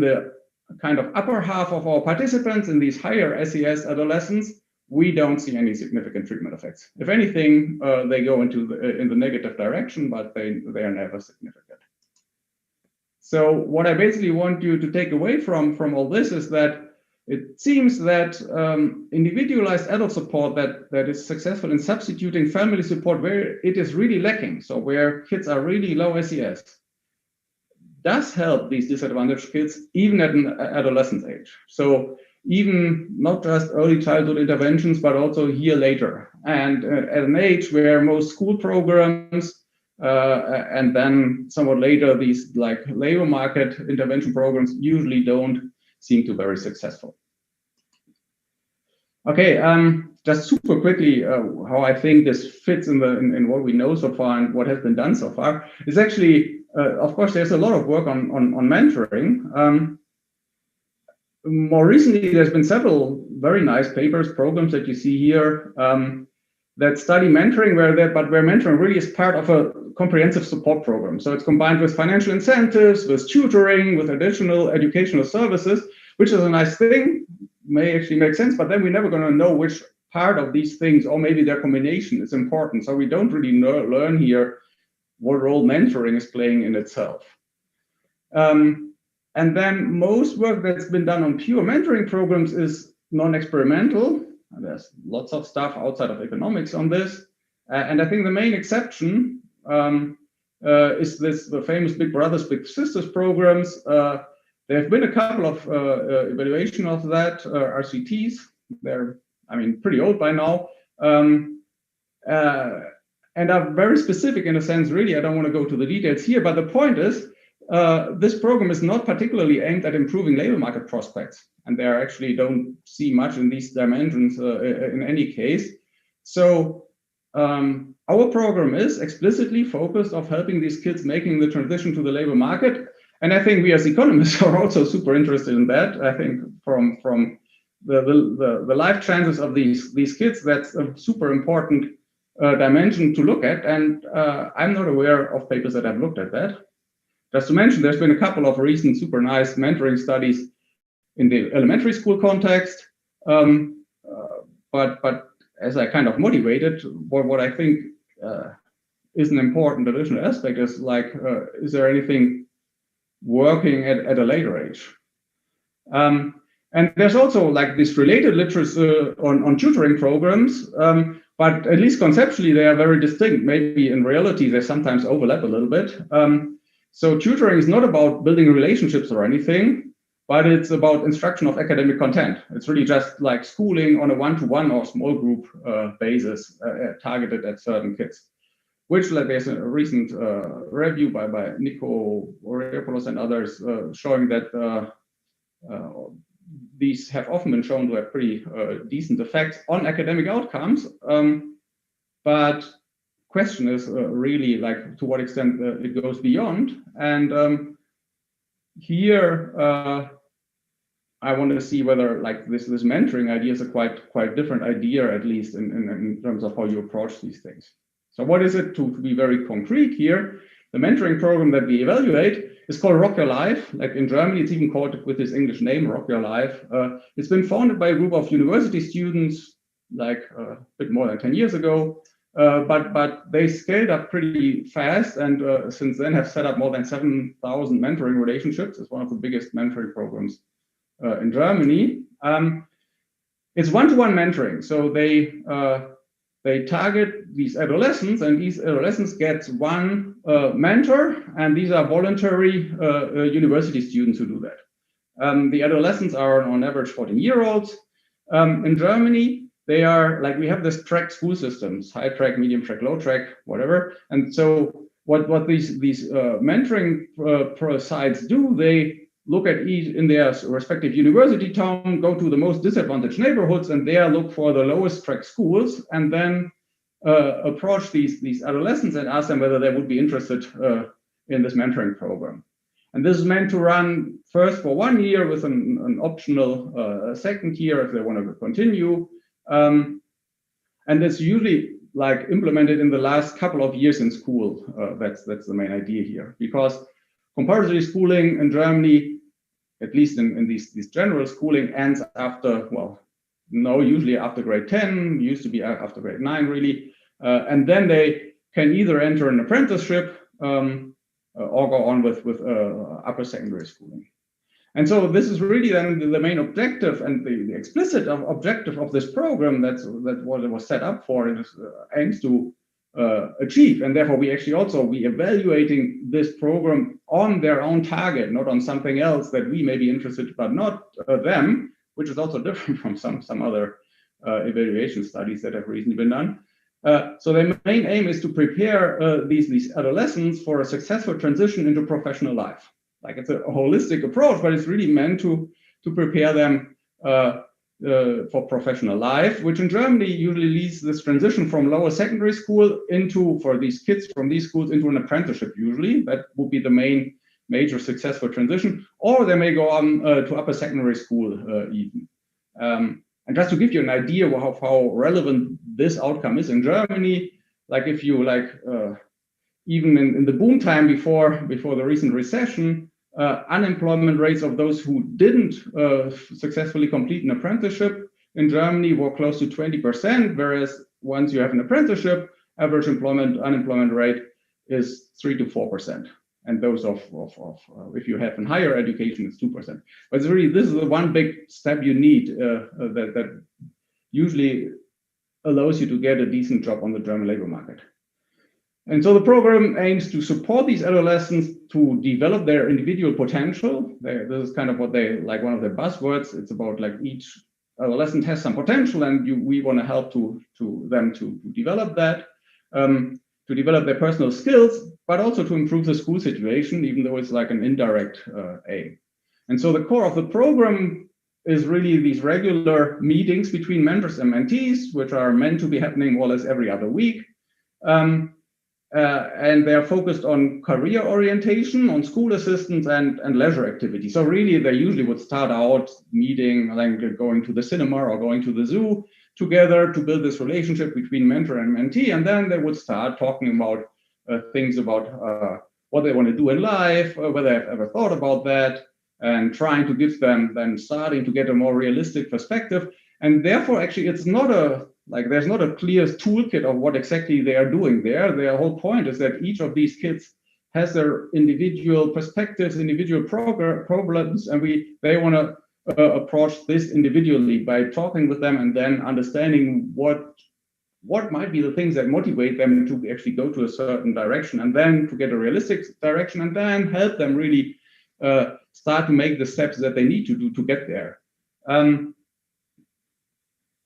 the kind of upper half of our participants, in these higher SES adolescents, we don't see any significant treatment effects. If anything, they go into in the negative direction, but they are never significant. So what I basically want you to take away from all this is that it seems that individualized adult support that is successful in substituting family support where it is really lacking, so where kids are really low SES, does help these disadvantaged kids even at an adolescent age. So even not just early childhood interventions, but also here later. And at an age where most school programs and then somewhat later, these like labor market intervention programs usually don't seem to be very successful. Okay, just super quickly, how I think this fits in what we know so far and what has been done so far is actually, of course, there's a lot of work on mentoring. More recently, there's been several very nice papers, programs that you see here that study mentoring, where mentoring really is part of a comprehensive support program. So it's combined with financial incentives, with tutoring, with additional educational services, which is a nice thing, may actually make sense, but then we're never going to know which part of these things, or maybe their combination, is important. So we don't really learn here what role mentoring is playing in itself. And then most work that's been done on pure mentoring programs is non-experimental. There's lots of stuff outside of economics on this. And I think the main exception is the famous Big Brothers, Big Sisters programs. There have been a couple of evaluation of that, RCTs. They're, I mean, pretty old by now. And are very specific in a sense, really. I don't want to go to the details here, but the point is, this program is not particularly aimed at improving labor market prospects, and they actually don't see much in these dimensions in any case. So our program is explicitly focused on helping these kids making the transition to the labor market, and I think we as economists are also super interested in that. I think from the life chances of these kids, that's a super important dimension to look at, and I'm not aware of papers that have looked at that. Just to mention, there's been a couple of recent super nice mentoring studies in the elementary school context, but as I kind of motivated, what I think is an important additional aspect is like, is there anything working at a later age? And there's also like this related literature on tutoring programs, but at least conceptually they are very distinct. Maybe in reality they sometimes overlap a little bit. So tutoring is not about building relationships or anything, but it's about instruction of academic content. It's really just like schooling on a one-to-one or small group basis targeted at certain kids, which like there's a recent review by Nico Oreopoulos and others showing that these have often been shown to have pretty decent effects on academic outcomes. But question is really like to what extent it goes beyond. And here I want to see whether like this mentoring idea is a quite different idea, at least in terms of how you approach these things. So what is it, to be very concrete here? The mentoring program that we evaluate is called Rock Your Life. Like in Germany, it's even called with this English name, Rock Your Life. It's been founded by a group of university students like a bit more than 10 years ago. But they scaled up pretty fast, and since then have set up more than 7,000 mentoring relationships. It's one of the biggest mentoring programs in Germany. It's one-to-one mentoring, so they target these adolescents, and these adolescents get one mentor, and these are voluntary university students who do that. The adolescents are on average 14-year-olds. In Germany, they are like, we have this track school systems, high track, medium track, low track, whatever. And so what these mentoring sites do, they look at each in their respective university town, go to the most disadvantaged neighborhoods, and there look for the lowest track schools, and then approach these adolescents and ask them whether they would be interested in this mentoring program. And this is meant to run first for 1 year with an optional second year if they want to continue. And it's usually like implemented in the last couple of years in school. That's the main idea here, because compulsory schooling in Germany at least in these general schooling, ends after, well, no, usually after grade 10, used to be after grade 9, really. And then they can either enter an apprenticeship or go on with upper secondary schooling. And so this is really then the main objective and the explicit objective of this program. That's what it was set up for. It aims to achieve. And therefore, we evaluating this program on their own target, not on something else that we may be interested, but not them, which is also different from some other evaluation studies that have recently been done. So the main aim is to prepare these adolescents for a successful transition into professional life. Like, it's a holistic approach, but it's really meant to prepare them for professional life, which in Germany usually leads this transition from lower secondary school into, for these kids from these schools, into an apprenticeship. Usually that would be the major successful transition, or they may go on to upper secondary school even. And just to give you an idea of how relevant this outcome is in Germany, like if you even in the boom time before the recent recession, unemployment rates of those who didn't successfully complete an apprenticeship in Germany were close to 20%, whereas once you have an apprenticeship, average unemployment rate is 3 to 4%. And those of if you have in higher education, it's 2%. But it's really, this is the one big step you need that usually allows you to get a decent job on the German labor market. And so the program aims to support these adolescents to develop their individual potential. This is kind of what they, like, one of their buzzwords. It's about, like, each adolescent has some potential, and we want to help them to develop that, to develop their personal skills, but also to improve the school situation, even though it's like an indirect aim. And so the core of the program is really these regular meetings between mentors and mentees, which are meant to be happening more or less every other week. And they are focused on career orientation, on school assistance, and leisure activity. So really, they usually would start out meeting, like going to the cinema or going to the zoo together to build this relationship between mentor and mentee. And then they would start talking about things about what they want to do in life, whether they've ever thought about that, and trying to give them then starting to get a more realistic perspective. And therefore, actually, it's not there's not a clear toolkit of what exactly they are doing there. Their whole point is that each of these kids has their individual perspectives, individual problems, and they want to approach this individually by talking with them and then understanding what might be the things that motivate them to actually go to a certain direction, and then to get a realistic direction, and then help them really start to make the steps that they need to do to get there.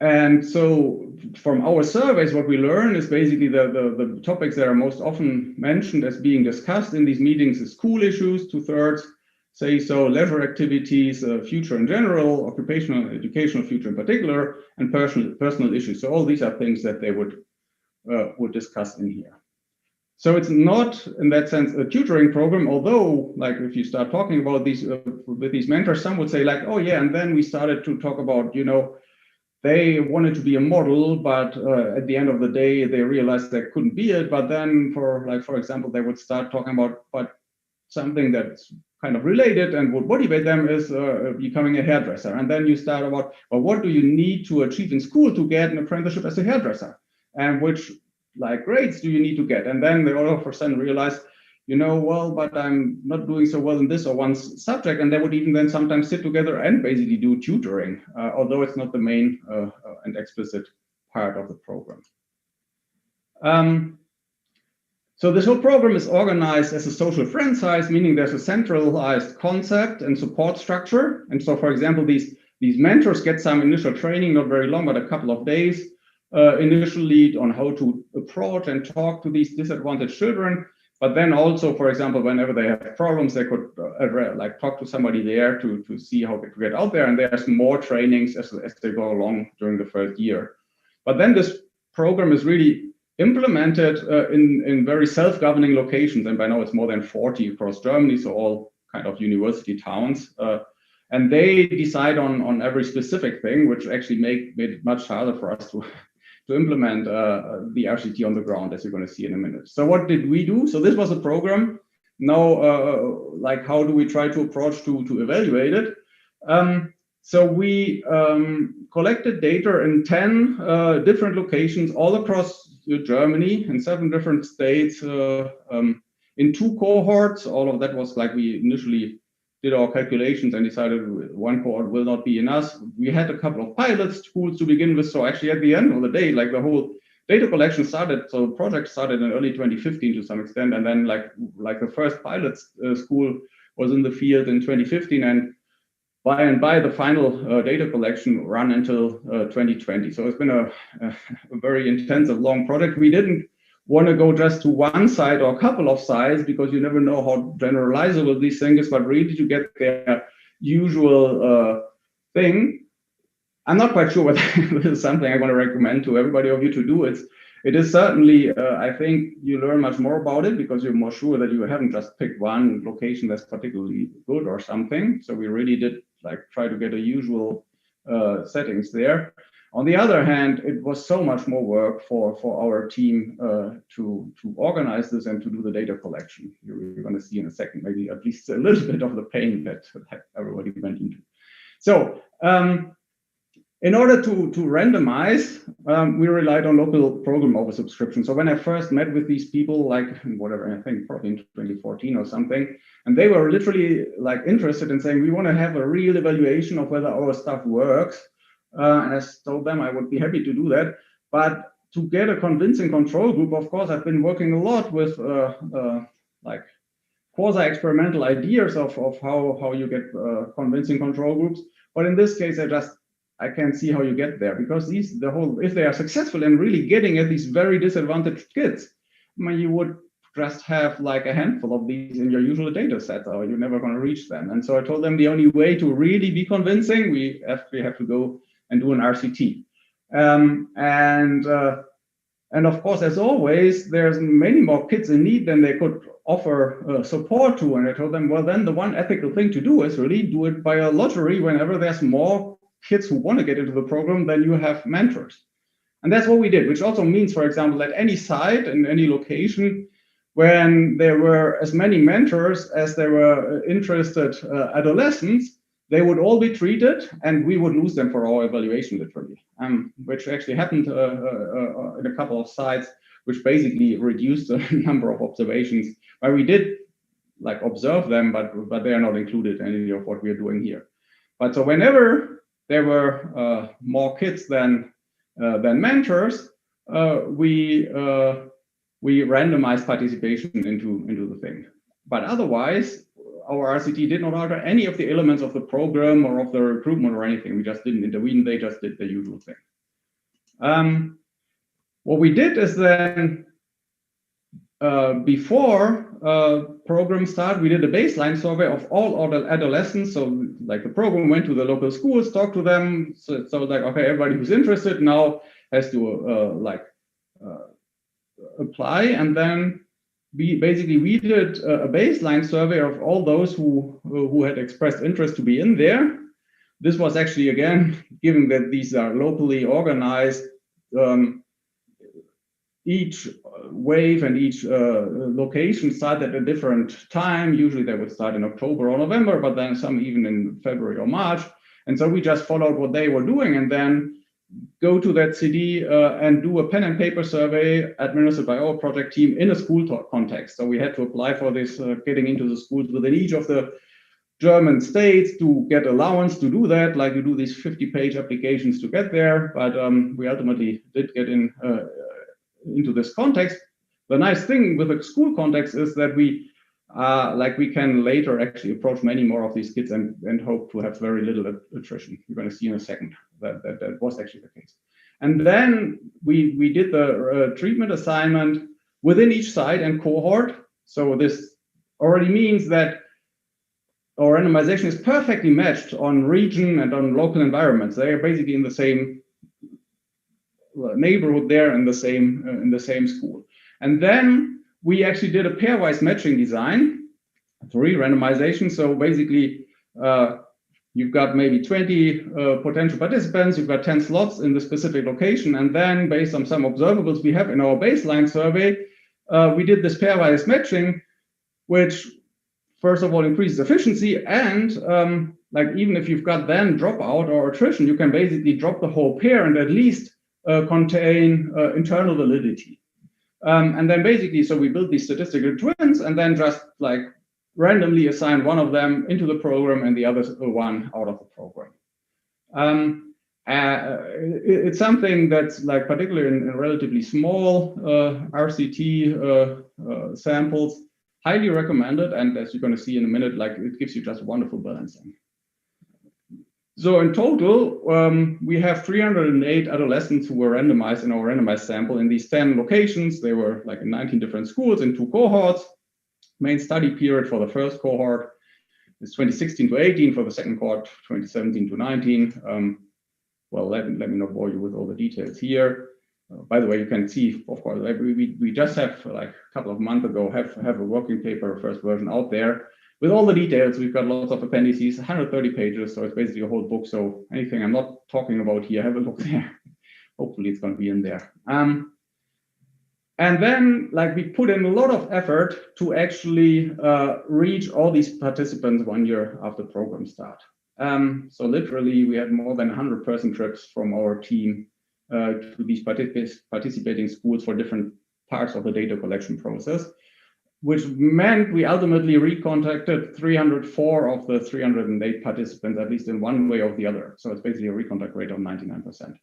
And so from our surveys, what we learn is basically the topics that are most often mentioned as being discussed in these meetings is school issues, 2/3, say so, leisure activities, future in general, occupational and educational future in particular, and personal issues. So all these are things that they would discuss in here. So it's not, in that sense, a tutoring program, although, like, if you start talking about these with these mentors, some would say, like, oh yeah, and then we started to talk about, they wanted to be a model, but at the end of the day, they realized they couldn't be it. But then, for example, they would start talking about, but something that's kind of related and would motivate them is becoming a hairdresser. And then you start about, well, what do you need to achieve in school to get an apprenticeship as a hairdresser? And which, like, grades do you need to get? And then they all of a sudden realize, well, but I'm not doing so well in this or one subject. And they would even then sometimes sit together and basically do tutoring, although it's not the main and explicit part of the program. So this whole program is organized as a social franchise, meaning there's a centralized concept and support structure. And so, for example, these mentors get some initial training, not very long, but a couple of days initially, on how to approach and talk to these disadvantaged children. But then also, for example, whenever they have problems, they could talk to somebody there to see how to get out there. And there's more trainings as they go along during the first year. But then this program is really implemented in very self-governing locations. And by now it's more than 40 across Germany, so all kind of university towns. And they decide on every specific thing, which actually made it much harder for us to implement the RCT on the ground, as you're going to see in a minute. So what did we do? So this was a program. Now like how do we try to approach to evaluate it? So we collected data in 10 different locations all across Germany in 7 different states in 2 cohorts. All of that was like we initially did our calculations and decided one cohort will not be enough. We had a couple of pilot schools to begin with. So actually at the end of the day, like the whole data collection started, so the project started in early 2015 to some extent. And then like the first pilot school was in the field in 2015. And by the final data collection run until 2020. So it's been a very intensive, long project. We didn't want to go just to one site or a couple of sites because you never know how generalizable these things, but really to get their usual thing. I'm not quite sure whether this is something I want to recommend to everybody of you to do. It is certainly, I think you learn much more about it because you're more sure that you haven't just picked one location that's particularly good or something. So we really did like try to get a usual settings there. On the other hand, it was so much more work for our team to organize this and to do the data collection. You're going to see in a second, maybe at least a little bit of the pain that everybody went into. So in order to randomize, we relied on local program oversubscription. So when I first met with these people, like whatever, I think probably in 2014 or something, and they were literally like interested in saying, we want to have a real evaluation of whether our stuff works. And I told them I would be happy to do that. But to get a convincing control group, of course, I've been working a lot with like quasi-experimental ideas of how you get convincing control groups. But in this case, I can't see how you get there because if they are successful in really getting at these very disadvantaged kids, I mean, you would just have like a handful of these in your usual data set, or you're never going to reach them. And so I told them the only way to really be convincing, we have to go and do an RCT. And of course, as always, there's many more kids in need than they could offer support to. And I told them, well, then the one ethical thing to do is really do it by a lottery whenever there's more kids who want to get into the program, then you have mentors. And that's what we did, which also means, for example, at any site and any location, when there were as many mentors as there were interested adolescents, they would all be treated and we would lose them for our evaluation, literally, which actually happened in a couple of sites, which basically reduced the number of observations. Where we did like observe them, but they are not included in any of what we are doing here. But so whenever there were more kids than mentors, we randomized participation into the thing. But otherwise, our RCT did not alter any of the elements of the program or of the recruitment or anything. We just didn't intervene. They just did the usual thing. What we did is then, before program start, we did a baseline survey of all adolescents. So like the program went to the local schools, talked to them. So like, okay, everybody who's interested now has to apply. And then we did a baseline survey of all those who had expressed interest to be in there. This was actually, again, given that these are locally organized, each wave and each location started at a different time. Usually they would start in October or November, but then some even in February or March. And so we just followed what they were doing and then go to that city and do a pen and paper survey administered by our project team in a school context. So we had to apply for this getting into the schools within each of the German states to get allowance to do that. Like you do these 50-page applications to get there, but we ultimately did get into this context. The nice thing with the school context is that we can later actually approach many more of these kids and hope to have very little attrition. You're going to see in a second that was actually the case. And then we did the treatment assignment within each site and cohort. So this already means that our randomization is perfectly matched on region and on local environments. They are basically in the same neighborhood there in the same school. And then we actually did a pairwise matching design, 3 randomization. So basically, you've got maybe 20 potential participants, you've got 10 slots in the specific location, and then based on some observables we have in our baseline survey, we did this pairwise matching, which first of all, increases efficiency, and like even if you've got then dropout or attrition, you can basically drop the whole pair and at least contain internal validity. And then basically, so we build these statistical twins and then just like randomly assign one of them into the program and the other one out of the program. It's something that's like particularly in relatively small RCT samples, highly recommended. And as you're going to see in a minute, like it gives you just wonderful balancing. So in total, we have 308 adolescents who were randomized in our randomized sample in these 10 locations. They were like in 19 different schools in 2 cohorts. Main study period for the first cohort is 2016 to 18, for the second cohort, 2017 to 19. Well, let me not bore you with all the details here. By the way, you can see, of course, we just have like a couple of months ago have a working paper first version out there with all the details. We've got lots of appendices, 130 pages, so it's basically a whole book. So anything I'm not talking about here, have a look there. Hopefully it's going to be in there. And then, like, we put in a lot of effort to actually reach all these participants 1 year after program start. So literally, we had more than 100 person trips from our team to these participating schools for different parts of the data collection process, which meant we ultimately recontacted 304 of the 308 participants, at least in one way or the other. So it's basically a recontact rate of 99%.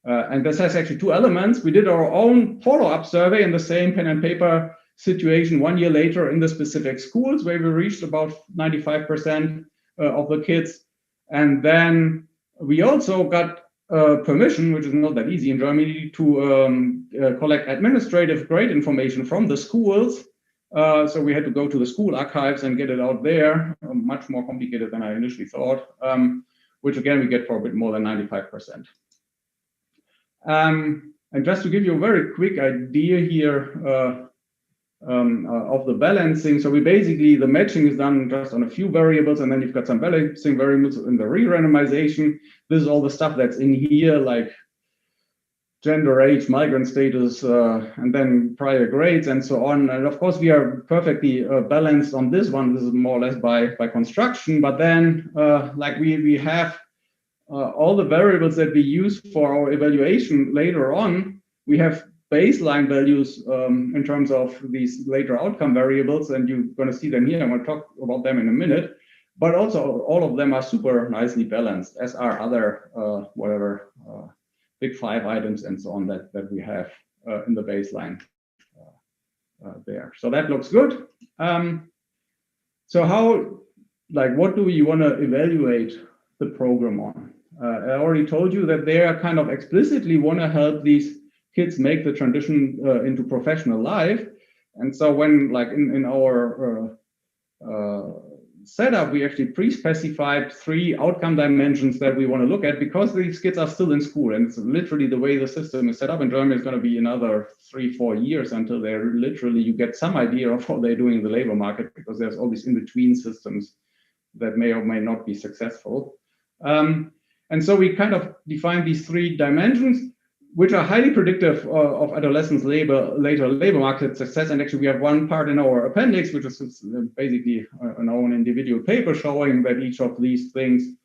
And this has actually 2 elements. We did our own follow-up survey in the same pen and paper situation 1 year later in the specific schools, where we reached about 95% of the kids. And then we also got permission, which is not that easy in Germany, to collect administrative grade information from the schools. So we had to go to the school archives and get it out there, much more complicated than I initially thought, which again, we get for a bit more than 95%. And just to give you a very quick idea here of the balancing, so we basically, the matching is done just on a few variables, and then you've got some balancing variables in the re-randomization. This is all the stuff that's in here, like gender, age, migrant status, and then prior grades and so on. And of course, we are perfectly balanced on this one. This is more or less by construction, but then like we have all the variables that we use for our evaluation later on. We have baseline values in terms of these later outcome variables, and you're going to see them here. I'm going to talk about them in a minute. But also, all of them are super nicely balanced, as are other big 5 items and so on that we have in the baseline there. So that looks good. So how, like, what do we want to evaluate the program on? I already told you that they are kind of explicitly want to help these kids make the transition into professional life. And so when, like, in our setup, we actually pre-specified 3 outcome dimensions that we want to look at, because these kids are still in school, and it's literally the way the system is set up in Germany. It's going to be another 3-4 years until they're literally, you get some idea of how they're doing in the labor market, because there's all these in-between systems that may or may not be successful. And so we kind of define these 3 dimensions, which are highly predictive of adolescents' later labor market success. And actually, we have one part in our appendix, which is basically an own individual paper showing that each of these things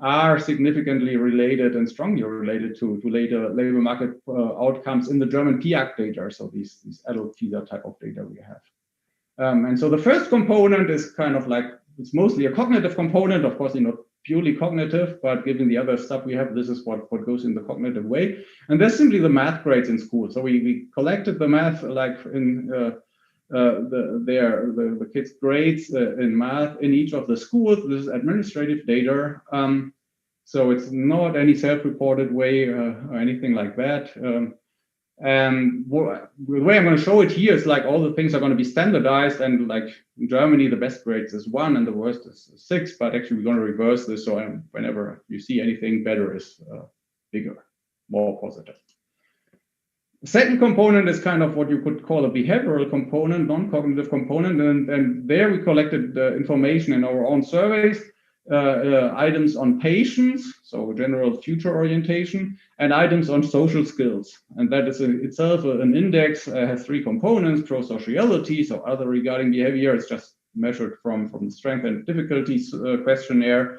are significantly related and strongly related to later labor market outcomes in the German PIAC data, so these adult teaser type of data we have. And so the first component is kind of like, it's mostly a cognitive component, of course, not purely cognitive, but given the other stuff we have, this is what goes in the cognitive way. And that's simply the math grades in school. So we collected the math, like in the kids' grades in math in each of the schools. This is administrative data. So it's not any self-reported way or anything like that. And the way I'm going to show it here is like all the things are going to be standardized, and like in Germany, the best grades is 1 and the worst is 6, but actually we're going to reverse this. So whenever you see anything, better is bigger, more positive. The second component is kind of what you could call a behavioral component, non-cognitive component. And there we collected the information in our own surveys, items on patients, so general future orientation, and items on social skills. And that is itself an index, has 3 components: pro-sociality, so other regarding behavior. It's just measured from the strength and difficulties questionnaire.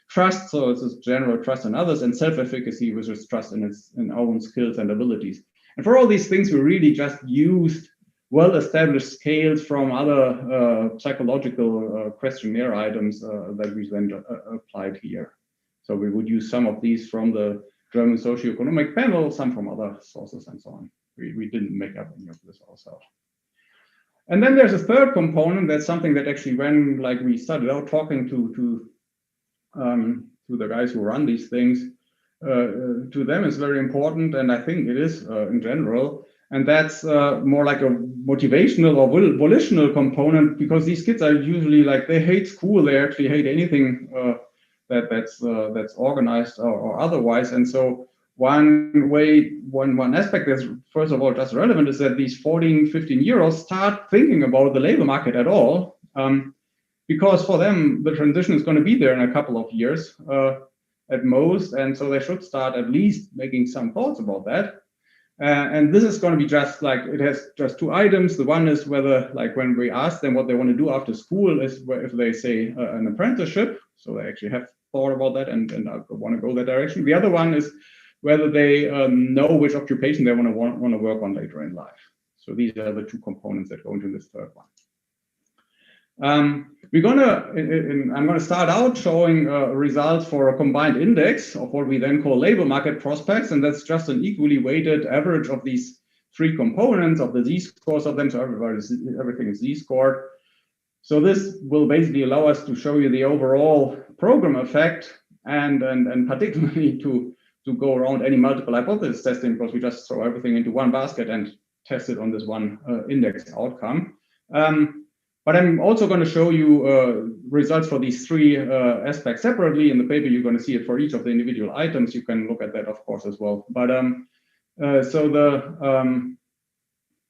Trust, so it's general trust in others, and self-efficacy, which is trust in own skills and abilities. And for all these things, we really just used well-established scales from other psychological questionnaire items that we then applied here. So we would use some of these from the German socioeconomic panel, some from other sources, and so on. We didn't make up any of this ourselves. And then there's a third component. That's something that actually, when we started out talking to the guys who run these things, to them is very important, and I think it is in general. And that's more like a motivational or volitional component, because these kids are usually they hate school. They actually hate anything that's organized or otherwise. And so one aspect that's first of all just relevant is that these 14, 15-year-olds start thinking about the labor market at all, because for them the transition is going to be there in a couple of years at most, and so they should start at least making some thoughts about that. And this is going to be just it has just two items. The one is whether, when we ask them what they want to do after school, is if they say an apprenticeship, so they actually have thought about that and want to go that direction. The other one is whether they know which occupation they want to work on later in life. So these are the two components that go into this third one. I'm going to start out showing results for a combined index of what we then call labor market prospects, and that's just an equally weighted average of these three components of the z-scores of them. So everything is z-scored. So this will basically allow us to show you the overall program effect, and particularly to go around any multiple hypothesis testing, because we just throw everything into one basket and test it on this one index outcome. But I'm also going to show you results for these three aspects separately. In the paper, you're going to see it for each of the individual items. You can look at that, of course, as well. But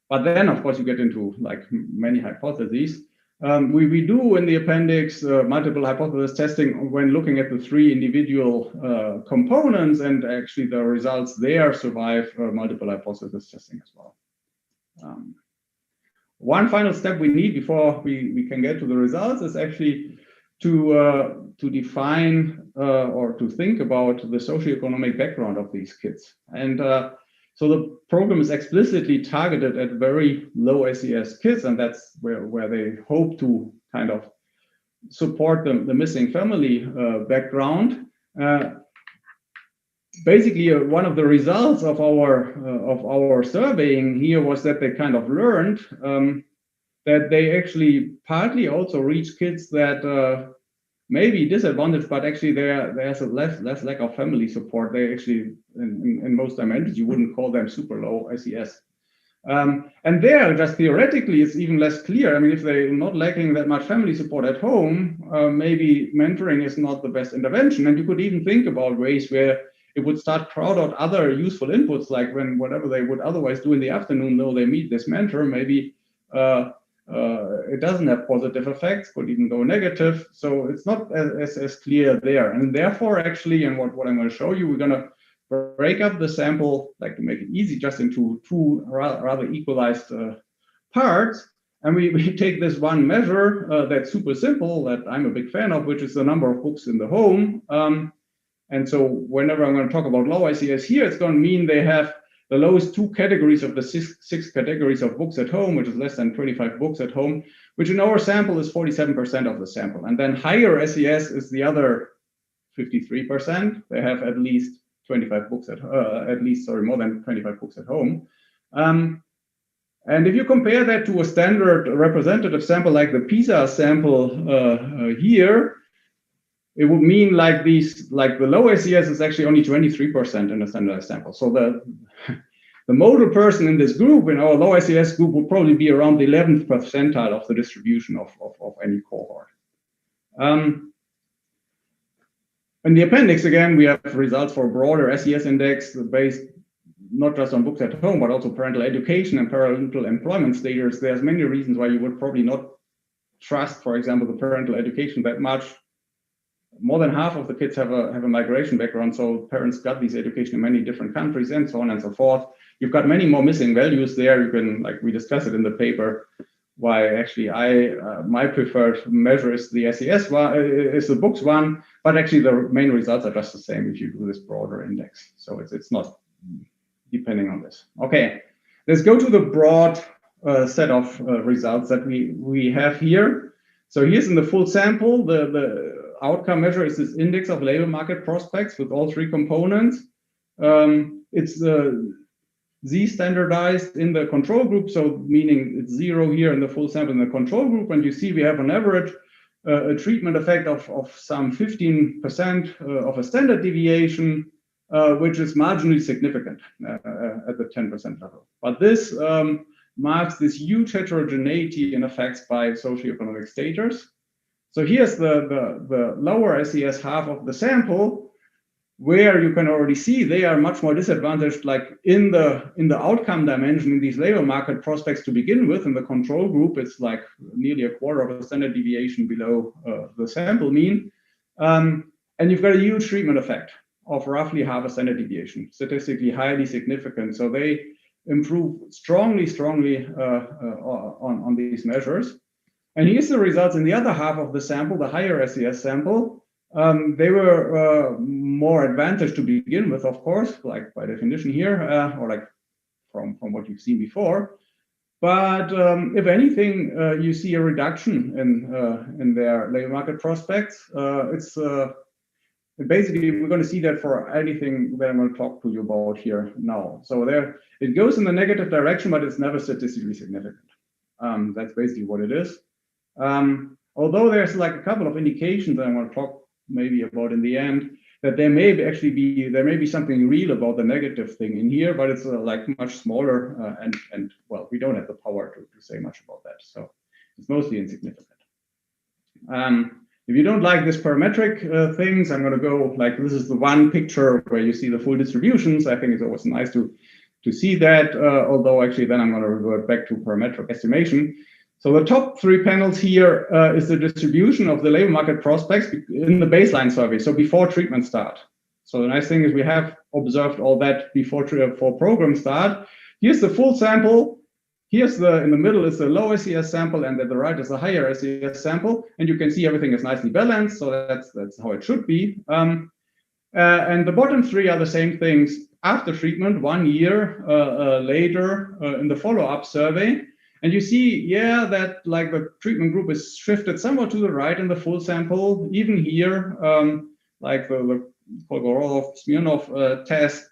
but then, of course, you get into many hypotheses. We do in the appendix multiple hypothesis testing when looking at the three individual components, and actually the results there survive multiple hypothesis testing as well. One final step we need before we can get to the results is actually to define or to think about the socioeconomic background of these kids. And so the program is explicitly targeted at very low SES kids, and that's where they hope to kind of support the missing family background. Basically, one of the results of our surveying here was that they kind of learned that they actually partly also reach kids that may be disadvantaged, but actually there's a less lack of family support. They actually, in most dimensions, you wouldn't call them super low SES. And there, just theoretically, it's even less clear. I mean, if they're not lacking that much family support at home, maybe mentoring is not the best intervention. And you could even think about ways where it would start crowd out other useful inputs, like when whatever they would otherwise do in the afternoon, though they meet this mentor, maybe it doesn't have positive effects, could even go negative. So it's not as clear there. And therefore, actually, and what I'm going to show you, we're going to break up the sample, to make it easy, just into two rather equalized parts. And we take this one measure that's super simple, that I'm a big fan of, which is the number of books in the home. And so whenever I'm going to talk about low ICS here, it's going to mean they have the lowest two categories of the six categories of books at home, which is less than 25 books at home, which in our sample is 47% of the sample. And then higher SES is the other 53%. They have at least 25 books more than 25 books at home. And if you compare that to a standard representative sample like the PISA sample here, it would mean the low SES is actually only 23% in a standardized sample. So the modal person in this group, in our low SES group, would probably be around the 11th percentile of the distribution of any cohort. In the appendix, again, we have results for a broader SES index based not just on books at home, but also parental education and parental employment status. There's many reasons why you would probably not trust, for example, the parental education that much. More than half of the kids have a migration background, so parents got this education in many different countries and so on and so forth. You've got many more missing values there. You can, we discuss it in the paper, why actually my preferred measure is the SES one, is the books one, but actually the main results are just the same if you do this broader index. So it's not depending on this. Okay, let's go to the broad set of results that we have here. So here's in the full sample, the outcome measure is this index of labor market prospects with all three components. It's Z standardized in the control group, so meaning it's 0 here in the full sample in the control group, and you see we have on average a treatment effect of some 15% of a standard deviation, which is marginally significant at the 10% level. But this marks this huge heterogeneity in effects by socioeconomic status. So here's the lower SES half of the sample, where you can already see they are much more disadvantaged, like in the outcome dimension in these labor market prospects to begin with. In the control group, it's like nearly a quarter of a standard deviation below the sample mean. And you've got a huge treatment effect of roughly half a standard deviation, statistically highly significant. So they improve strongly on these measures. And here's the results in the other half of the sample, the higher SES sample. They were more advantaged to begin with, of course, like by definition here, or like from what you've seen before. But if anything, you see a reduction in their labor market prospects. It's basically, we're going to see that for anything that I'm going to talk to you about here now. So there, it goes in the negative direction, but it's never statistically significant. That's basically what it is. Although there's like a couple of indications that I'm going to talk maybe about in the end, that there may be something real about the negative thing in here, but it's like much smaller, and well, we don't have the power to say much about that, so it's mostly insignificant. If you don't like this parametric things, I'm going to go like, this is the one picture where you see the full distributions. I think it's always nice to see that, although actually then I'm going to revert back to parametric estimation. So the top three panels here is the distribution of the labor market prospects in the baseline survey, so before treatment start. So the nice thing is we have observed all that before program start. Here's the full sample. Here's in the middle is the low SES sample, and at the right is the higher SES sample. And you can see everything is nicely balanced, so that's how it should be. And the bottom three are the same things after treatment, 1 year later in the follow-up survey. And you see, yeah, that like the treatment group is shifted somewhat to the right in the full sample. Even here, like the Kolmogorov-Smirnov test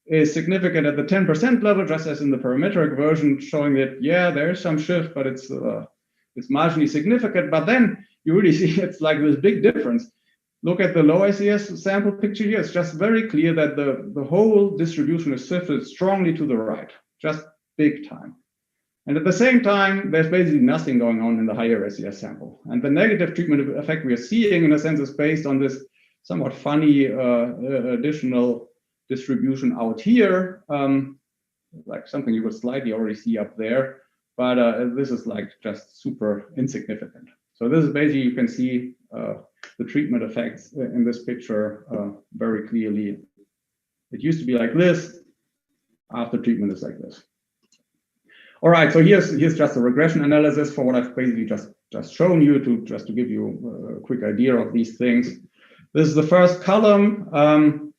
is significant at the 10% level, just as in the parametric version, showing that, yeah, there is some shift, but it's marginally significant. But then you really see it's like this big difference. Look at the low SES sample picture here. It's just very clear that the whole distribution is shifted strongly to the right, just big time. And at the same time, there's basically nothing going on in the higher SES sample. And the negative treatment effect we are seeing, in a sense, is based on this somewhat funny additional distribution out here, like something you would slightly already see up there. But this is like just super insignificant. So this is basically, you can see the treatment effects in this picture very clearly. It used to be like this. After treatment is like this. All right, so here's just a regression analysis for what I've basically just shown you to give you a quick idea of these things. This is the first column,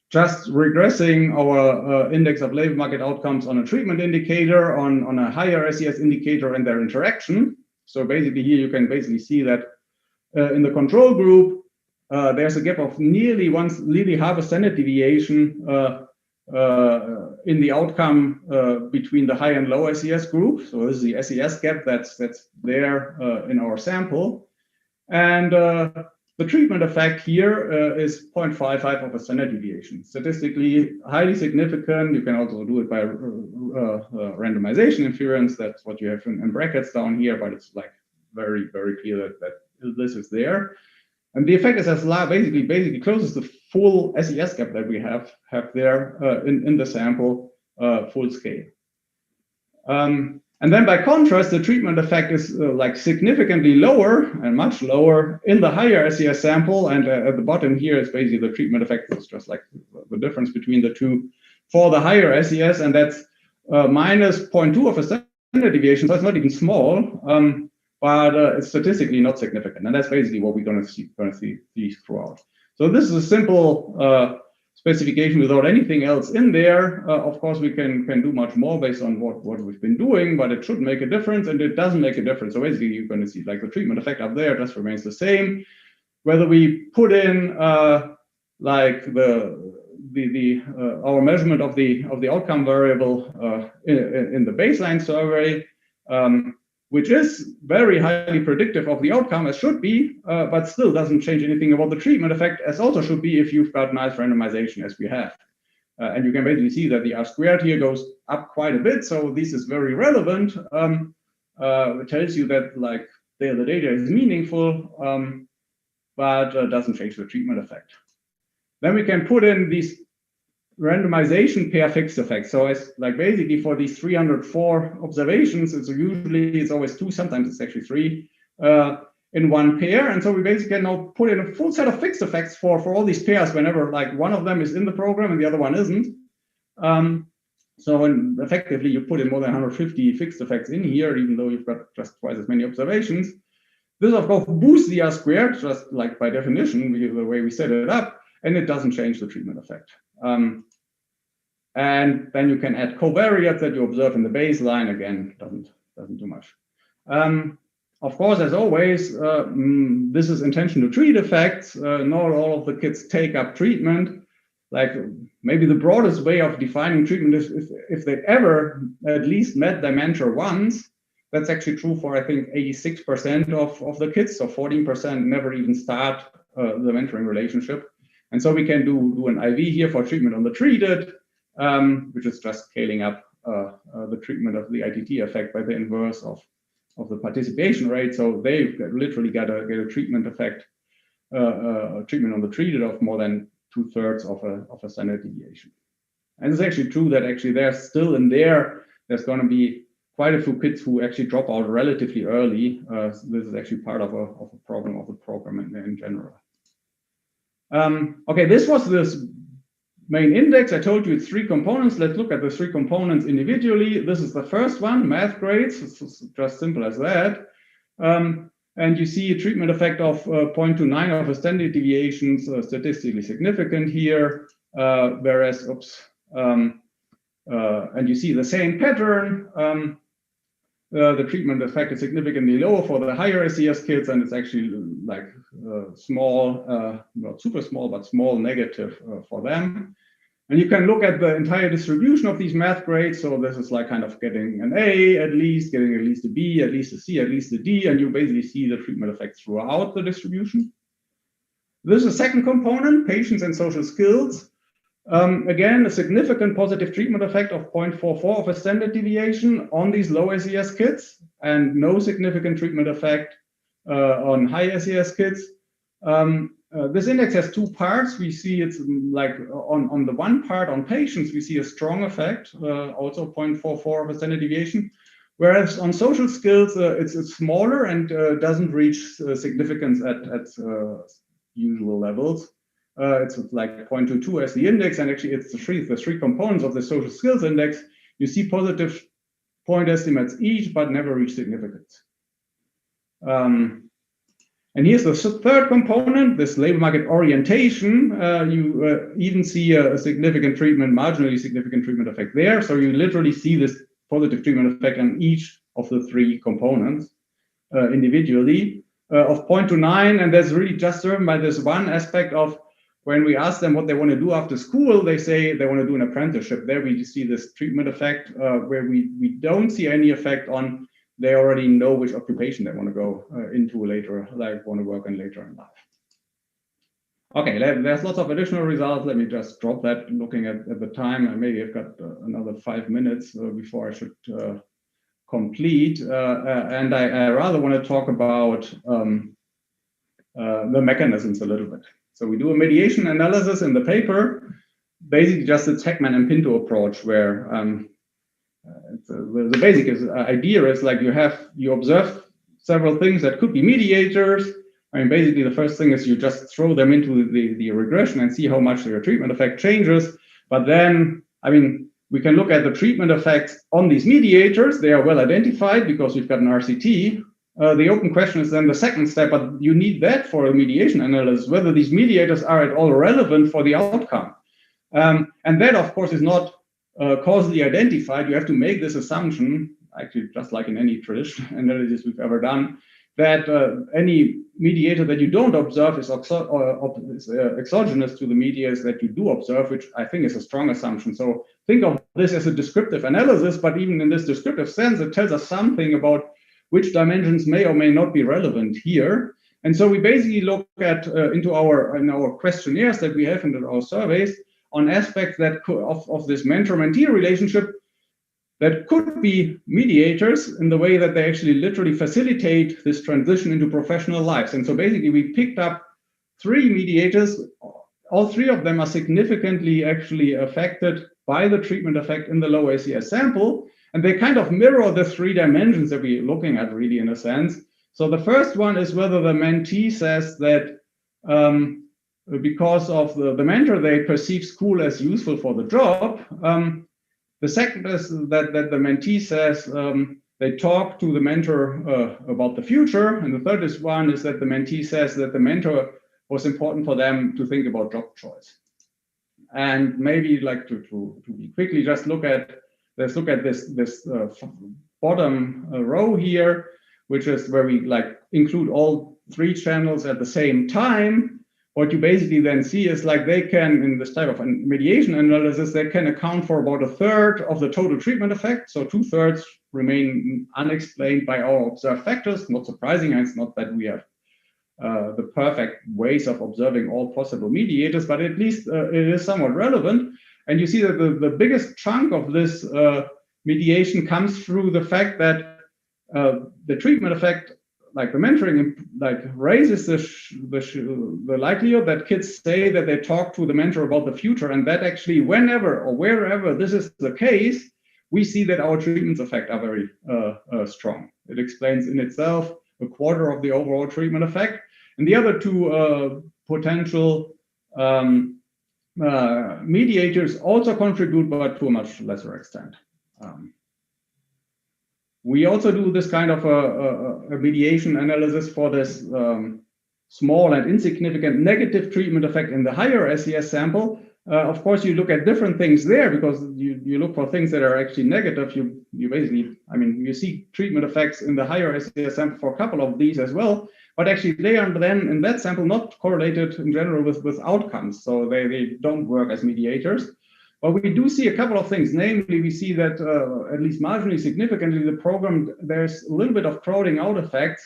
just regressing our index of labor market outcomes on a treatment indicator, on a higher SES indicator and their interaction. So basically here you can basically see that in the control group, there's a gap of nearly half a standard deviation in the outcome between the high and low SES group. So this is the SES gap that's there in our sample. And the treatment effect here is 0.55 of a standard deviation. Statistically highly significant. You can also do it by randomization inference. That's what you have in brackets down here, but it's like very, very clear that this is there. And the effect is as basically closes the full SES gap that we have there in the sample full scale. And then by contrast, the treatment effect is like significantly lower and much lower in the higher SES sample. And at the bottom here is basically the treatment effect. It's just like the difference between the two for the higher SES, and that's minus 0.2 of a standard standard deviation, so it's not even small, but it's statistically not significant. And that's basically what we're going to see throughout. So this is a simple specification without anything else in there. Of course, we can do much more based on what we've been doing, but it should make a difference, and it doesn't make a difference. So basically, you're going to see like the treatment effect up there just remains the same. Whether we put in like our measurement of the outcome variable in the baseline survey, which is very highly predictive of the outcome, as should be, but still doesn't change anything about the treatment effect, as also should be if you've got nice randomization as we have. And you can basically see that the R squared here goes up quite a bit, so this is very relevant. It tells you that like the data is meaningful, but doesn't change the treatment effect. Then we can put in these randomization pair fixed effects. So it's like basically for these 304 observations, it's always 2, sometimes it's actually 3 in one pair. And so we basically can now put in a full set of fixed effects for all these pairs whenever like one of them is in the program and the other one isn't. So effectively you put in more than 150 fixed effects in here, even though you've got just twice as many observations. This of course boosts the R squared, just like by definition, the way we set it up, and it doesn't change the treatment effect. And then you can add covariates that you observe in the baseline. Again, doesn't do much. Of course, as always, this is intention to treat effects. Not all of the kids take up treatment. Like maybe the broadest way of defining treatment is if they ever at least met their mentor once. That's actually true for, I think, 86% of the kids. So 14% never even start the mentoring relationship. And so we can do an IV here for treatment on the treated, which is just scaling up the treatment of the ITT effect by the inverse of the participation rate. So they've literally get a treatment effect, treatment on the treated of more than 2/3 of a standard deviation. And it's actually true that actually there's still in there's going to be quite a few kids who actually drop out relatively early. This is actually part of a problem of the program in general. Okay, this was this main index. I told you it's 3 components. Let's look at the 3 components individually. This is the first one, math grades. It's just simple as that. And you see a treatment effect of 0.29 of a standard deviation, statistically significant here. Whereas, and you see the same pattern. The treatment effect is significantly lower for the higher SES kids, and it's actually like small, not super small, but small negative for them. And you can look at the entire distribution of these math grades. So this is like kind of getting an A at least, getting at least a B, at least a C, at least a D, and you basically see the treatment effect throughout the distribution. This is the second component, patience and social skills. Again, a significant positive treatment effect of 0.44 of a standard deviation on these low SES kids, and no significant treatment effect on high SES kids. This index has 2 parts. We see it's like on the one part on patients, we see a strong effect, also 0.44 of a standard deviation. Whereas on social skills, it's smaller and doesn't reach significance at usual levels. It's like 0.22 as the index, and actually it's the three components of the social skills index. You see positive point estimates each, but never reach significance. And here's the third component, this labor market orientation. You even see a significant treatment, marginally significant treatment effect there. So you literally see this positive treatment effect on each of the 3 components individually of 0.29. And that's really just driven by this one aspect of when we ask them what they want to do after school, they say they want to do an apprenticeship. There we see this treatment effect where we don't see any effect on they already know which occupation they want to go into later, like want to work in later in life. Okay, there's lots of additional results. Let me just drop that looking at the time. Maybe I've got another 5 minutes before I should complete. And I rather want to talk about the mechanisms a little bit. So we do a mediation analysis in the paper, basically just a Heckman and Pinto approach where the basic idea is like you observe several things that could be mediators. I mean, basically the first thing is you just throw them into the regression and see how much their treatment effect changes. But then, I mean, We can look at the treatment effects on these mediators. They are well identified because we've got an RCT. The open question is then the second step, but you need that for a mediation analysis, whether these mediators are at all relevant for the outcome. And that, of course, is not causally identified. You have to make this assumption, actually, just like in any traditional analysis we've ever done, that any mediator that you don't observe is exogenous to the mediators that you do observe, which I think is a strong assumption. So think of this as a descriptive analysis, but even in this descriptive sense, it tells us something about which dimensions may or may not be relevant here. And so we basically look at in our questionnaires that we have in our surveys on aspects that of this mentor-mentee relationship that could be mediators in the way that they actually literally facilitate this transition into professional lives. And so basically we picked up 3 mediators. All 3 of them are significantly actually affected by the treatment effect in the low ACS sample. And they kind of mirror the 3 dimensions that we're looking at, really, in a sense. So the first one is whether the mentee says that because of the mentor, they perceive school as useful for the job. The second is that the mentee says they talk to the mentor about the future. And the third one is that the mentee says that the mentor was important for them to think about job choice. And maybe like to quickly just let's look at this bottom row here, which is where we include all 3 channels at the same time. What you basically then see is they can, in this type of mediation analysis, they can account for about 1/3 of the total treatment effect. So 2/3 remain unexplained by our observed factors. Not surprising, it's not that we have the perfect ways of observing all possible mediators, but at least it is somewhat relevant. And you see that the biggest chunk of this mediation comes through the fact that the treatment effect, like the mentoring, raises the likelihood that kids say that they talk to the mentor about the future, and that actually whenever or wherever this is the case, we see that our treatments effect are very strong. It explains in itself 1/4 of the overall treatment effect. And the other 2 potential mediators also contribute, but to a much lesser extent. We also do this kind of a mediation analysis for this small and insignificant negative treatment effect in the higher SES sample. Of course, you look at different things there because you look for things that are actually negative. You basically, you see treatment effects in the higher SES sample for a couple of these as well, but actually they are then in that sample not correlated in general with outcomes. So they don't work as mediators. But we do see a couple of things. Namely, we see that at least marginally significantly, the program, there's a little bit of crowding out effects.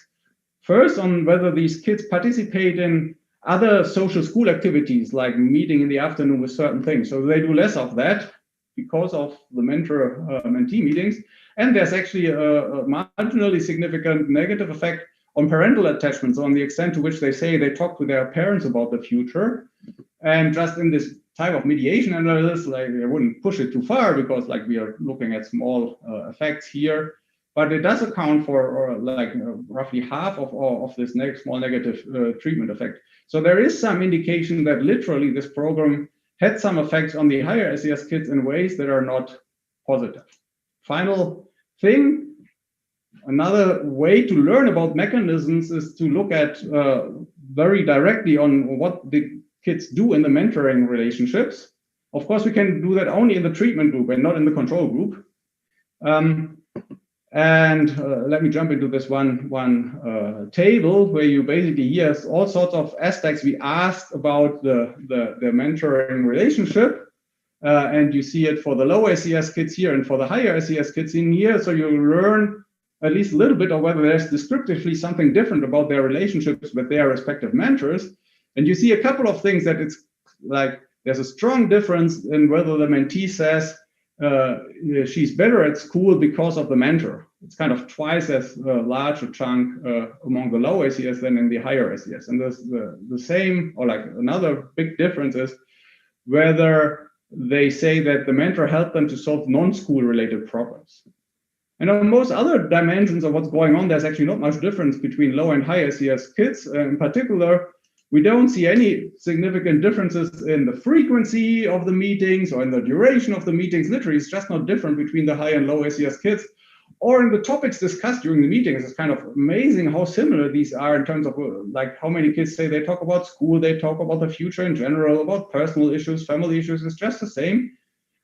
First, on whether these kids participate in other social school activities, like meeting in the afternoon with certain things. So they do less of that because of the mentor-mentee meetings. And there's actually a marginally significant negative effect on parental attachments, on the extent to which they say they talk to their parents about the future. And just in this type of mediation analysis, I wouldn't push it too far because we are looking at small effects here, but it does account for roughly half of this small negative treatment effect. So there is some indication that literally this program had some effects on the higher SES kids in ways that are not positive. Final thing, another way to learn about mechanisms is to look at very directly on what the kids do in the mentoring relationships. Of course, we can do that only in the treatment group and not in the control group. Let me jump into this one table where you basically hear all sorts of aspects we asked about the mentoring relationship. And you see it for the low SES kids here and for the higher SES kids in here. So you learn at least a little bit of whether there's descriptively something different about their relationships with their respective mentors. And you see a couple of things that it's there's a strong difference in whether the mentee says she's better at school because of the mentor. It's kind of twice as large a chunk among the low SES than in the higher SES. And the same, or another big difference is whether they say that the mentor helped them to solve non-school related problems. And on most other dimensions of what's going on, there's actually not much difference between low and high SES kids. In particular, We don't see any significant differences in the frequency of the meetings or in the duration of the meetings. Literally, it's just not different between the high and low SES kids. Or in the topics discussed during the meetings. It's kind of amazing how similar these are in terms of like how many kids say they talk about school, they talk about the future in general, about personal issues, family issues. It's just the same.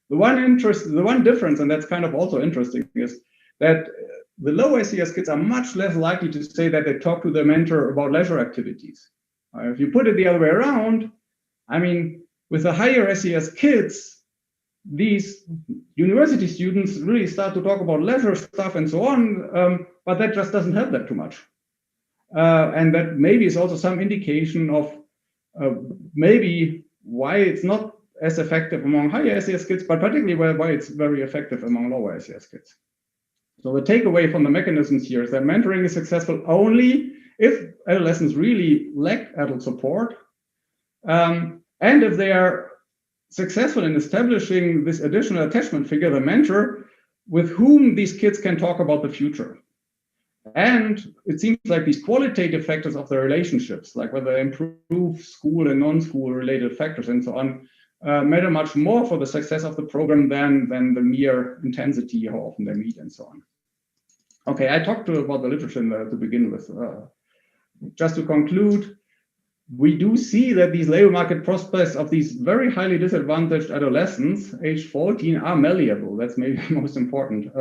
The one difference, and that's kind of also interesting, is that the low SES kids are much less likely to say that they talk to their mentor about leisure activities. If you put it the other way around, I mean, with the higher SES kids, these university students really start to talk about leisure stuff and so on, but that just doesn't help them too much. And that maybe is also some indication of maybe why it's not as effective among higher SES kids, but particularly why it's very effective among lower SES kids. So the takeaway from the mechanisms here is that mentoring is successful only if adolescents really lack adult support, and if they are successful in establishing this additional attachment figure, the mentor, with whom these kids can talk about the future. And it seems like these qualitative factors of the relationships, like whether they improve school and non-school related factors and so on, matter much more for the success of the program than the mere intensity, how often they meet and so on. Okay, I talked about the literature to begin with. Just to conclude, we do see that these labor market prospects of these very highly disadvantaged adolescents, age 14, are malleable. That's maybe the most important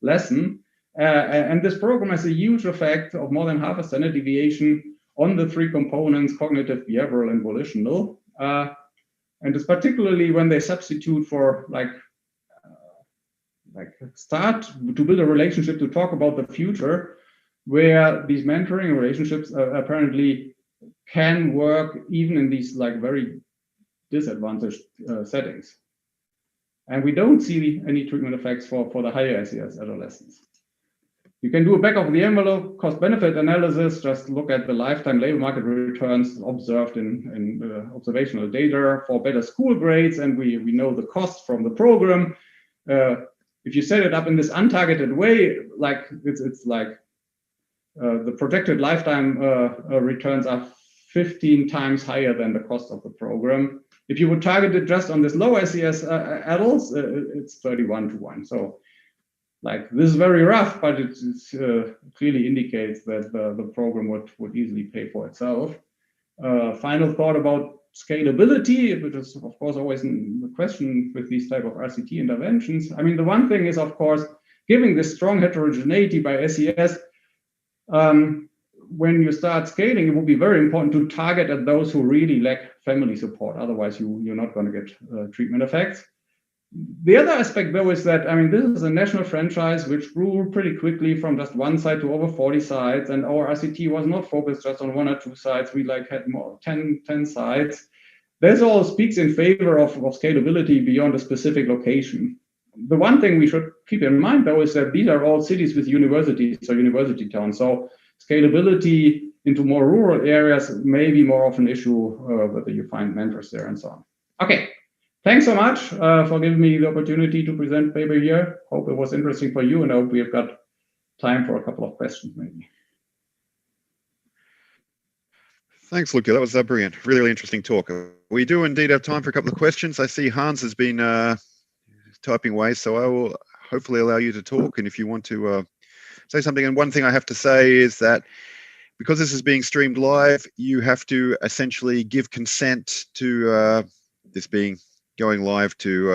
lesson. And this program has a huge effect of more than half a standard deviation on the three components, cognitive, behavioral, and volitional. And it's particularly when they substitute for start to build a relationship to talk about the future, where these mentoring relationships apparently can work even in these very disadvantaged settings. And we don't see any treatment effects for the higher SES adolescents. You can do a back of the envelope cost-benefit analysis, just look at the lifetime labor market returns observed in observational data for better school grades, and we know the cost from the program. If you set it up in this untargeted way, it's like the projected lifetime returns are 15 times higher than the cost of the program. If you would target it just on this low SES adults, it's 31 to 1. So this is very rough, but it clearly indicates that the program would easily pay for itself. Final thought about scalability, which is of course always the question with these type of RCT interventions. I mean, the one thing is, of course, giving this strong heterogeneity by SES, when you start scaling, it will be very important to target at those who really lack family support. Otherwise, you're not going to get treatment effects. The other aspect, though, is that, I mean, this is a national franchise which grew pretty quickly from just one site to over 40 sites, and our RCT was not focused just on 1 or 2 sites. We had more 10 sites. This all speaks in favor of scalability beyond a specific location. The one thing we should keep in mind, though, is that these are all cities with universities, so university towns. So scalability into more rural areas may be more of an issue, whether you find mentors there and so on. Okay. Thanks so much for giving me the opportunity to present paper here. Hope it was interesting for you, and I hope we have got time for a couple of questions maybe. Thanks, Luca. That was brilliant. Really interesting talk. We do indeed have time for a couple of questions. I see Hans has been typing away, so I will hopefully allow you to talk. And if you want to say something, and one thing I have to say is that because this is being streamed live, you have to essentially give consent to this being going live to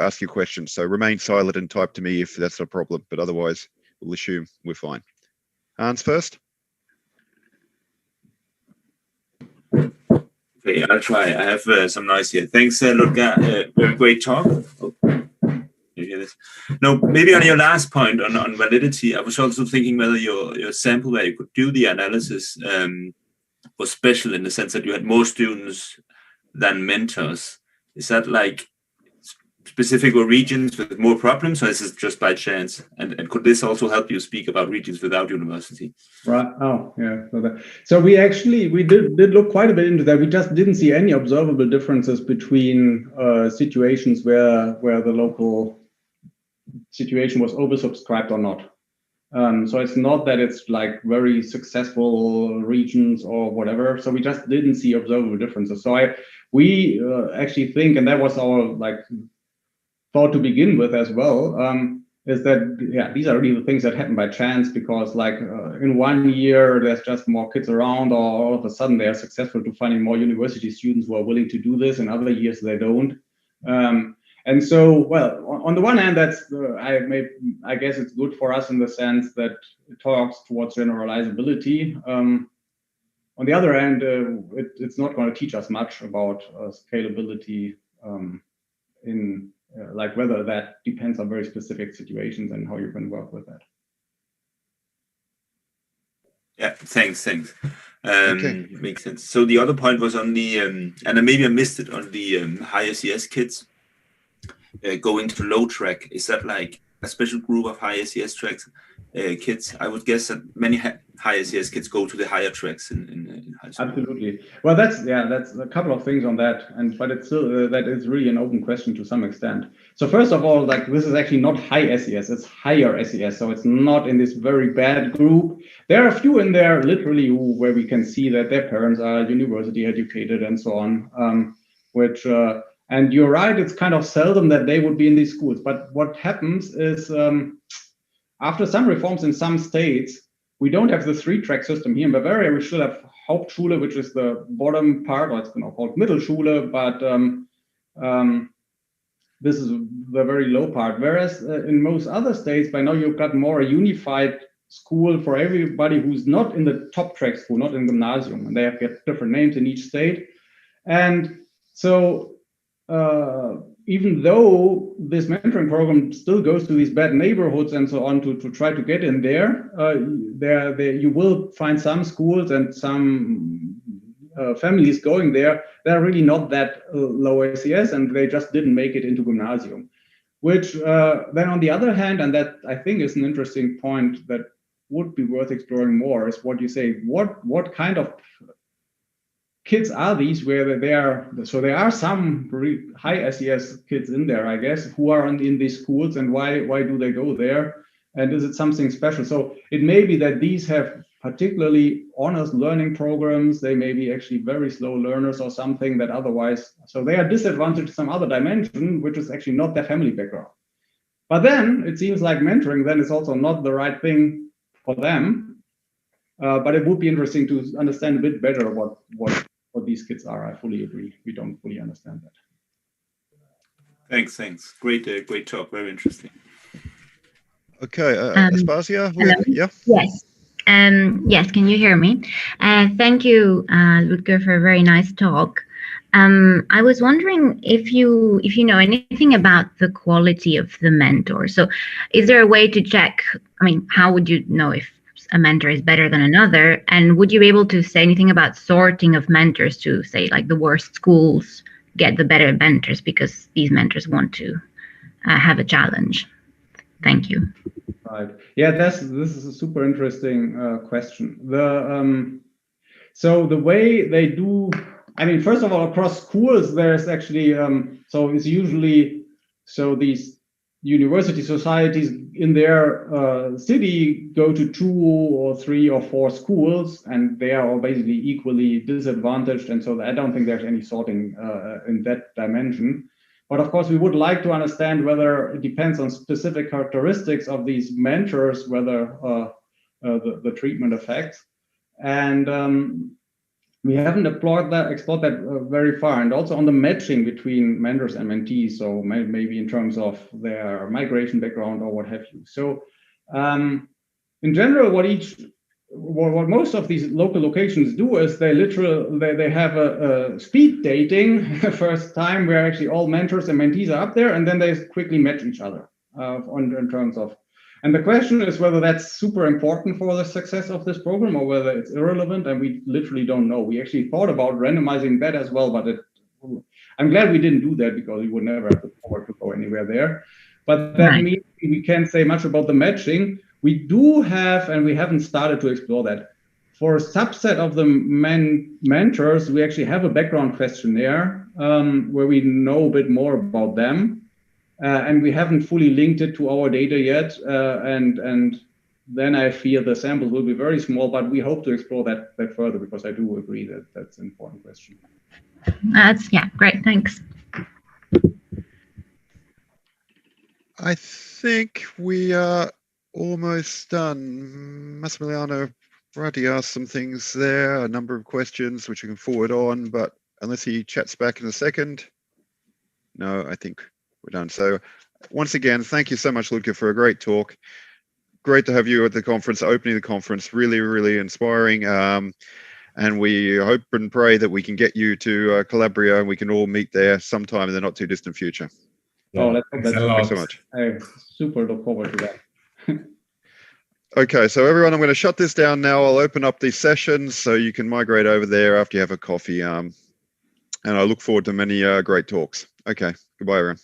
ask you questions. So remain silent and type to me if that's a problem, but otherwise we'll assume we're fine. Hans first. Okay, I'll try. I have some noise here. Thanks, Luca. Very great talk. Oh, you hear this? No, maybe on your last point on validity, I was also thinking whether your sample where you could do the analysis was special in the sense that you had more students than mentors. Is that like specific regions with more problems, or is it just by chance? And could this also help you speak about regions without university? Right. Oh, yeah. So we did look quite a bit into that. We just didn't see any observable differences between situations where the local situation was oversubscribed or not. So it's not that it's like very successful regions or whatever. So we just didn't see observable differences. So we actually think, and that was our like thought to begin with as well, is that these are really the things that happen by chance, because like in 1 year there's just more kids around, or all of a sudden they are successful to finding more university students who are willing to do this. In other years they don't. And so, well, on the one hand, that's I guess it's good for us in the sense that it talks towards generalizability. On the other hand, it's not going to teach us much about scalability in like whether that depends on very specific situations and how you can work with that. Yeah, thanks. Makes sense. So the other point was on the, and maybe I missed it, on the high SES kids going to low track. Is that like a special group of high SES tracks kids? I would guess that many high SES kids go to the higher tracks in high school. Absolutely. Well, that's a couple of things on that, but it's still that is really an open question to some extent. So first of all, like this is actually not high SES, it's higher SES. So it's not in this very bad group. There are a few in there literally where we can see that their parents are university educated and so on, which and you're right, it's kind of seldom that they would be in these schools. But what happens is after some reforms in some states, we don't have the 3-track system here in Bavaria. We still have Hauptschule, which is the bottom part, or it's called Mittelschule, but this is the very low part. Whereas in most other states, by now you've got more a unified school for everybody who's not in the top track school, not in gymnasium, and they have got different names in each state. And so even though this mentoring program still goes to these bad neighborhoods and so on to try to get in there, you will find some schools and some families going there that are really not that low SES, and they just didn't make it into gymnasium. Which then on the other hand, and that I think is an interesting point that would be worth exploring more, is what you say, what kind of kids are these where they are? So there are some high SES kids in there, I guess, who are in these schools, and why do they go there? And is it something special? So it may be that these have particularly honest learning programs. They may be actually very slow learners or something that otherwise, so they are disadvantaged in some other dimension, which is actually not their family background. But then it seems like mentoring then is also not the right thing for them. But it would be interesting to understand a bit better what these kids are. I fully agree. We don't fully understand that. Thanks. Great talk. Very interesting. Okay, Aspasia? Yeah? Yes. Yes, can you hear me? Thank you, Ludger, for a very nice talk. I was wondering if you know anything about the quality of the mentor. So is there a way to check, I mean, how would you know if a mentor is better than another? And would you be able to say anything about sorting of mentors to say like the worst schools get the better mentors because these mentors want to have a challenge? Thank you. Right. Yeah, this is a super interesting question. So the way they do, I mean, first of all, across schools, there's actually, so it's usually, so these university societies in their city go to 2 or 3 or 4 schools, and they are all basically equally disadvantaged. And so I don't think there's any sorting in that dimension. But of course, we would like to understand whether it depends on specific characteristics of these mentors, whether the treatment affects. And we haven't explored that very far. And also on the matching between mentors and mentees, so maybe in terms of their migration background or what have you. So in general, what most of these local locations do is they have a speed dating first time where actually all mentors and mentees are up there, and then they quickly match each other in terms of. And the question is whether that's super important for the success of this program or whether it's irrelevant, and we literally don't know. We actually thought about randomizing that as well, but I'm glad we didn't do that because we would never have the power to go anywhere there. But that means we can't say much about the matching. We do have, and we haven't started to explore that. For a subset of the mentors, we actually have a background questionnaire where we know a bit more about them. And we haven't fully linked it to our data yet. And then I fear the samples will be very small, but we hope to explore that further, because I do agree that that's an important question. Yeah, great, thanks. I think we are almost done. Massimiliano Bratti asked some things there, a number of questions which you can forward on, but unless he chats back in a second, no, I think we're done. So once again, thank you so much, Ludger, for a great talk. Great to have you at the conference, opening the conference, really, really inspiring. And we hope and pray that we can get you to Calabria and we can all meet there sometime in the not too distant future. Yeah, thanks a lot. Thanks so much. I super look forward to that. Okay, so everyone, I'm going to shut this down now. I'll open up these sessions so you can migrate over there after you have a coffee. And I look forward to many great talks. Okay, goodbye, everyone.